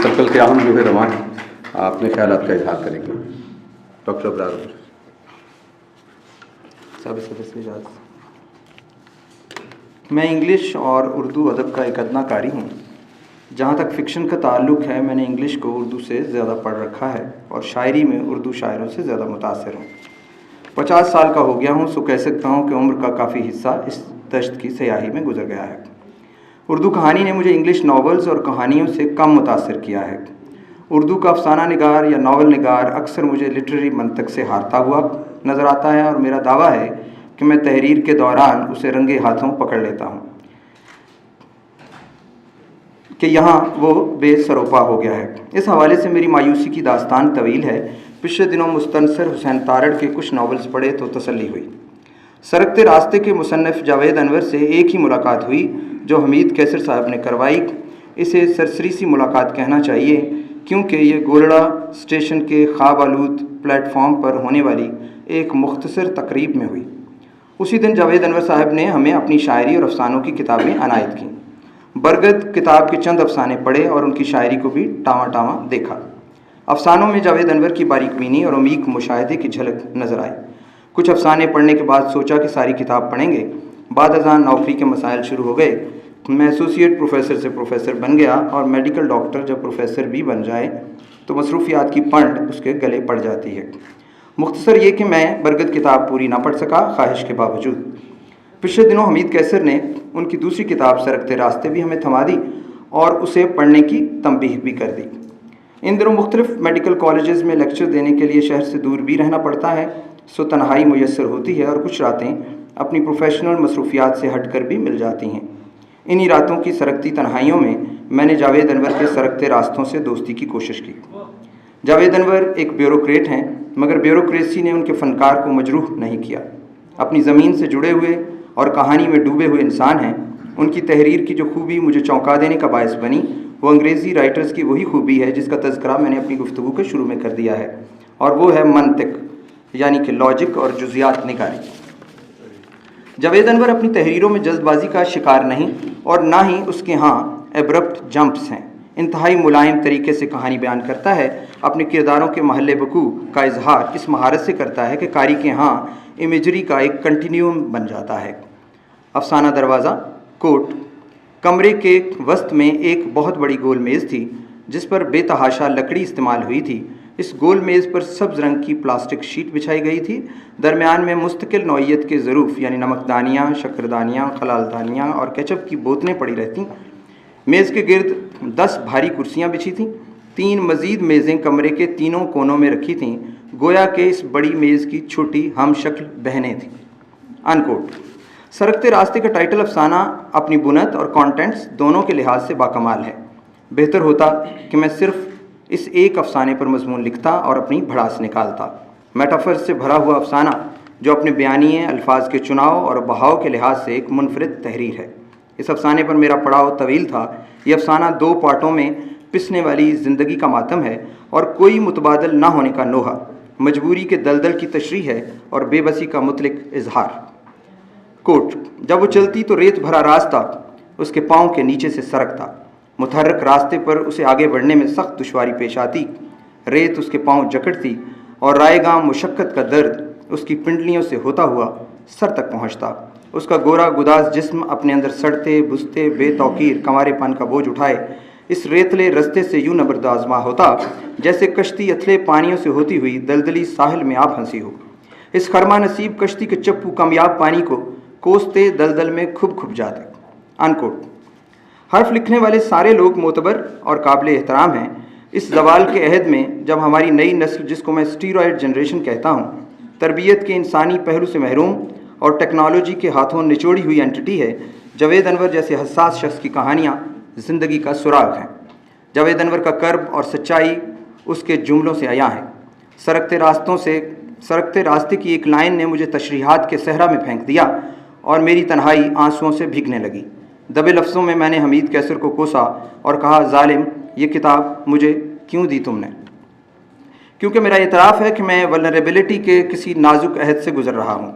Circle کے عام جو ہے رواں ہیں، اپنے خیالات کا اظہار کریں گے ڈاکٹر ابرار عمر صاحب سے اجازت۔ میں انگلش اور اردو ادب کا ایک ادنا قاری ہوں۔ جہاں تک فکشن کا تعلق ہے، میں نے انگلش کو اردو سے زیادہ پڑھ رکھا ہے اور شاعری میں اردو شاعروں سے زیادہ متاثر ہوں۔ 50 سال کا ہو گیا ہوں، سو کہہ سکتا ہوں کہ عمر کا کافی حصہ اس دشت کی سیاحی میں گزر گیا ہے۔ اردو کہانی نے مجھے انگلش ناولز اور کہانیوں سے کم متاثر کیا ہے۔ اردو کا افسانہ نگار یا ناول نگار اکثر مجھے لٹریری منطق سے ہارتا ہوا نظر آتا ہے، اور میرا دعویٰ ہے کہ میں تحریر کے دوران اسے رنگے ہاتھوں پکڑ لیتا ہوں کہ یہاں وہ بے سروپا ہو گیا ہے۔ اس حوالے سے میری مایوسی کی داستان طویل ہے۔ پچھلے دنوں مستنصر حسین تارڑ کے کچھ ناولز پڑھے تو تسلی ہوئی۔ سرکتے راستے کے مصنف جاوید انور سے ایک ہی ملاقات ہوئی جو حمید کیسر صاحب نے کروائی۔ اسے سرسری سی ملاقات کہنا چاہیے کیونکہ یہ گولڑا اسٹیشن کے خواب آلود پلیٹ فارم پر ہونے والی ایک مختصر تقریب میں ہوئی۔ اسی دن جاوید انور صاحب نے ہمیں اپنی شاعری اور افسانوں کی کتابیں عنایت کیں۔ برگد کتاب کے چند افسانے پڑھے اور ان کی شاعری کو بھی ٹاواں ٹاواں دیکھا۔ افسانوں میں جاوید انور کی باریک بینی اور عمیق مشاہدے کی جھلک نظر آئی۔ کچھ افسانے پڑھنے کے بعد سوچا کہ ساری کتاب پڑھیں گے۔ بعد ازاں نوکری کے مسائل شروع ہو گئے۔ میں ایسوسیٹ پروفیسر سے پروفیسر بن گیا، اور میڈیکل ڈاکٹر جب پروفیسر بھی بن جائے تو مصروفیات کی پنڈ اس کے گلے پڑ جاتی ہے۔ مختصر یہ کہ میں برگد کتاب پوری نہ پڑھ سکا، خواہش کے باوجود۔ پچھلے دنوں حمید کیسر نے ان کی دوسری کتاب سرکتے راستے بھی ہمیں تھما دی اور اسے پڑھنے کی تنبیہ بھی کر دی۔ ان دنوں مختلف میڈیکل کالجز میں لیکچر دینے کے لیے شہر سے دور بھی رہنا پڑتا ہے، سو تنہائی میسر ہوتی ہے اور کچھ راتیں اپنی پروفیشنل مصروفیات سے ہٹ کر بھی مل جاتی ہیں۔ انہی راتوں کی سرکتی تنہائیوں میں نے جاوید انور کے سرکتے راستوں سے دوستی کی کوشش کی۔ جاوید انور ایک بیوروکریٹ ہیں، مگر بیوروکریسی نے ان کے فنکار کو مجروح نہیں کیا۔ اپنی زمین سے جڑے ہوئے اور کہانی میں ڈوبے ہوئے انسان ہیں۔ ان کی تحریر کی جو خوبی مجھے چونکا دینے کا باعث بنی، وہ انگریزی رائٹرز کی وہی خوبی ہے جس کا تذکرہ میں نے اپنی گفتگو کے شروع میں کر دیا ہے، اور وہ ہے منطق، یعنی کہ لاجک اور جزیات نگاری۔ جاوید انور اپنی تحریروں میں جلد بازی کا شکار نہیں، اور نہ ہی اس کے ہاں ایبرپٹ جمپس ہیں۔ انتہائی ملائم طریقے سے کہانی بیان کرتا ہے۔ اپنے کرداروں کے محل وقوع کا اظہار اس مہارت سے کرتا ہے کہ قاری کے ہاں امیجری کا ایک کنٹینیوم بن جاتا ہے۔ افسانہ دروازہ کوٹ۔ کمرے کے وسط میں ایک بہت بڑی گول میز تھی جس پر بے تحاشا لکڑی استعمال ہوئی تھی۔ اس گول میز پر سبز رنگ کی پلاسٹک شیٹ بچھائی گئی تھی۔ درمیان میں مستقل نوعیت کے ظروف یعنی نمکدانیاں، شکردانیاں، خلالدانیاں اور کیچپ کی بوتلیں پڑی رہتیں۔ میز کے گرد 10 بھاری کرسیاں بچھی تھیں۔ 3 مزید میزیں کمرے کے تینوں کونوں میں رکھی تھیں، گویا کہ اس بڑی میز کی چھوٹی ہم شکل بہنیں تھیں۔ انکوٹ۔ سرکتے راستے کا ٹائٹل افسانہ اپنی بنت اور کانٹینٹس دونوں کے لحاظ سے باکمال ہے۔ بہتر ہوتا کہ میں صرف اس ایک افسانے پر مضمون لکھتا اور اپنی بھڑاس نکالتا۔ میٹافر سے بھرا ہوا افسانہ جو اپنے بیانیے، الفاظ کے چناؤ اور بہاؤ کے لحاظ سے ایک منفرد تحریر ہے۔ اس افسانے پر میرا پڑاؤ طویل تھا۔ یہ افسانہ 2 پارٹوں میں پسنے والی زندگی کا ماتم ہے اور کوئی متبادل نہ ہونے کا نوحہ، مجبوری کے دلدل کی تشریح ہے اور بے بسی کا مطلق اظہار۔ کوٹ۔ جب وہ چلتی تو ریت بھرا راستہ اس کے پاؤں کے نیچے سے سرکتا۔ متحرک راستے پر اسے آگے بڑھنے میں سخت دشواری پیش آتی۔ ریت اس کے پاؤں جکڑتی اور رائے گاں مشقت کا درد اس کی پنڈلیوں سے ہوتا ہوا سر تک پہنچتا۔ اس کا گورا گداز جسم اپنے اندر سڑتے بجھتے بے توقیر کنوارے پن کا بوجھ اٹھائے اس ریتلے رستے سے یوں نبرد آزما ہوتا جیسے کشتی اتھلے پانیوں سے ہوتی ہوئی دلدلی ساحل میں آ پھنسی ہو۔ اس خرما نصیب کشتی کے چپو کامیاب پانی کو کوستے دلدل میں کھب جاتے۔ انکوٹ۔ حرف لکھنے والے سارے لوگ معتبر اور قابل احترام ہیں۔ اس زوال کے عہد میں جب ہماری نئی نسل، جس کو میں اسٹیرائڈ جنریشن کہتا ہوں، تربیت کے انسانی پہلو سے محروم اور ٹیکنالوجی کے ہاتھوں نچوڑی ہوئی اینٹی ہے، جاوید انور جیسے حساس شخص کی کہانیاں زندگی کا سراغ ہیں۔ جاوید انور کا کرب اور سچائی اس کے جملوں سے عیاں ہے۔ سرکتے راستے کی ایک لائن نے مجھے تشریحات کے صحرا میں پھینک دیا اور میری تنہائی آنسوؤں سے بھیگنے لگی۔ دبے لفظوں میں میں نے حمید کیسر کو کوسا اور کہا، ظالم، یہ کتاب مجھے کیوں دی تم نے؟ کیونکہ میرا اعتراف ہے کہ میں ولنریبلٹی کے کسی نازک عہد سے گزر رہا ہوں۔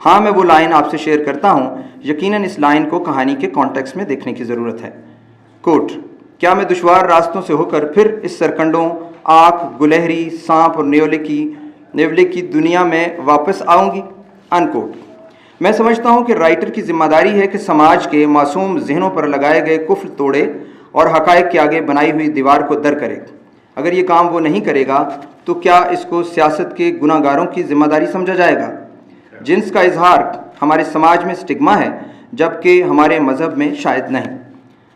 ہاں، میں وہ لائن آپ سے شیئر کرتا ہوں۔ یقیناً اس لائن کو کہانی کے کانٹیکسٹ میں دیکھنے کی ضرورت ہے۔ کوٹ۔ کیا میں دشوار راستوں سے ہو کر پھر اس سرکنڈوں، آگ، گلہری، سانپ اور نیولے کی دنیا میں واپس آؤں گی؟ انکوٹ۔ میں سمجھتا ہوں کہ رائٹر کی ذمہ داری ہے کہ سماج کے معصوم ذہنوں پر لگائے گئے قفل توڑے اور حقائق کے آگے بنائی ہوئی دیوار کو در کرے۔ اگر یہ کام وہ نہیں کرے گا تو کیا اس کو سیاست کے گناہ گاروں کی ذمہ داری سمجھا جائے گا؟ جنس کا اظہار ہمارے سماج میں سٹگما ہے، جبکہ ہمارے مذہب میں شاید نہیں۔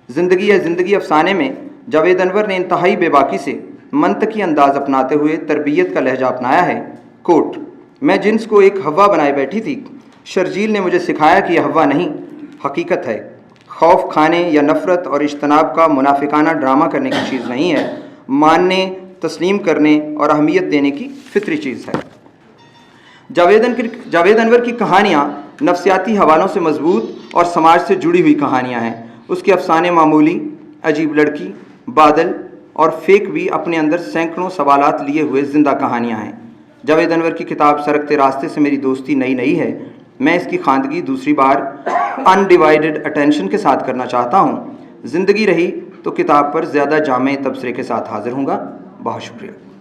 زندگی افسانے میں جاوید انور نے انتہائی بے باکی سے منطقی انداز اپناتے ہوئے تربیت کا لہجہ اپنایا ہے۔ کوٹ: میں جنس کو ایک ہوا بنائے بیٹھی تھی، شرجیل نے مجھے سکھایا کہ یہ ہوا نہیں، حقیقت ہے۔ خوف کھانے یا نفرت اور اجتناب کا منافقانہ ڈرامہ کرنے کی چیز نہیں ہے، ماننے، تسلیم کرنے اور اہمیت دینے کی فطری چیز ہے۔ جاوید انور کی کہانیاں نفسیاتی حوالوں سے مضبوط اور سماج سے جڑی ہوئی کہانیاں ہیں۔ اس کے افسانے معمولی، عجیب لڑکی، بادل اور فیک بھی اپنے اندر سینکڑوں سوالات لیے ہوئے زندہ کہانیاں ہیں۔ جاوید انور کی کتاب سرکتے راستے سے میری دوستی نئی ہے۔ میں اس کی خواندگی دوسری بار انڈیوائیڈڈ اٹینشن کے ساتھ کرنا چاہتا ہوں۔ زندگی رہی تو کتاب پر زیادہ جامع تبصرے کے ساتھ حاضر ہوں گا۔ بہت شکریہ۔